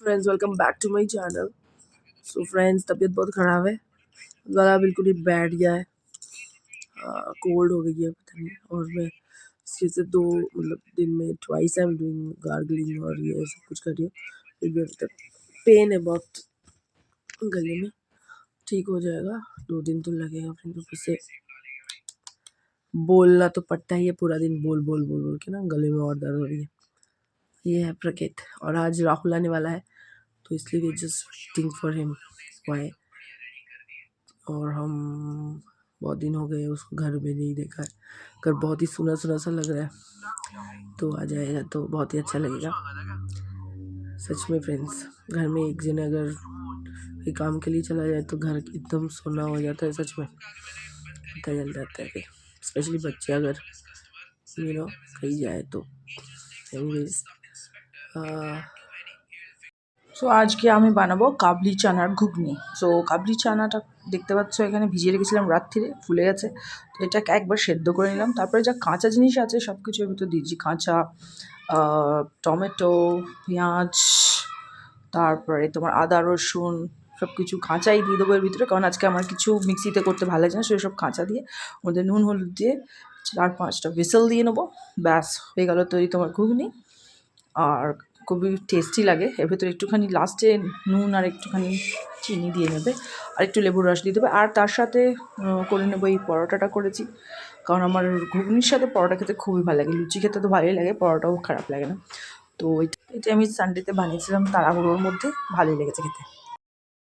Friends welcome back to my channel. So friends तबीयत बहुत ख़राब है, गला बिल्कुल ही बैठ गया है, कोल्ड हो गई है पता नहीं। और मैं इसके से दो दिन में twice I am doing gargling और ये सब कुछ कर रही हूँ। फिर भी अभी तक पेन है बहुत गले में, ठीक हो जाएगा, 2 दिन तो लगेगा। फिर ऊपर से बोलना तो पड़ता ही है, पूरा दिन बोल बोल बोल बोल के ना गले में और दर्द हो रही है। ये है प्रकृत, और आज राहुल आने वाला है तो इसलिए we just waiting for him why. और हम बहुत दिन हो गए उसको घर में नहीं देखा है, घर बहुत ही सुना सुना सा लग रहा है, तो आ जाएगा तो बहुत ही अच्छा लगेगा। सच में फ्रेंड्स, घर में एक जन अगर कोई काम के लिए चला जाए तो घर एकदम सोना हो जाता है, सच में पता चल जाता है कि स्पेशली बच्चे अगर कहीं जाए तो। एनीवेज সো আজকে আমি বানাবো কাবলি চানার ঘুগনি। সো কাবলি চানাটা দেখতে পাচ্ছ এখানে ভিজিয়ে রেখেছিলাম রাত্রিরে, ফুলে গেছে। তো এটাকে একবার সেদ্ধ করে নিলাম, তারপরে যা কাঁচা জিনিস আছে সব কিছু এর ভিতরে দিয়েছি। কাঁচা টমেটো, পেঁয়াজ, তারপরে তোমার আদা রসুন সব কিছু কাঁচাই দিয়ে দেবো এর ভিতরে, কারণ আজকে আমার কিছু মিক্সিতে করতে ভালো লাগে না, সেসব কাঁচা দিয়ে ওদের নুন হলুদ দিয়ে 4-5টা হুইসেল দিয়ে নেবো, ব্যাস হয়ে গেল তৈরি তোমার ঘুগনি। আর খুবই টেস্টি লাগে। এর ভেতরে একটুখানি লাস্টে নুন আর একটুখানি চিনি দিয়ে নেবে, আর একটু লেবুর রস দিয়ে দেবে। আর তার সাথে করে নেবো এই পরোটাটা করেছি, কারণ আমার ঘুগনির সাথে পরোটা খেতে খুবই ভালো লাগে। লুচি খেতে তো ভালোই লাগে, পরোটাও খারাপ লাগে না। তো এটা আমি সানডেতে বানিয়েছিলাম তাড়াহুড়োর মধ্যে, ভালোই লেগেছে খেতে।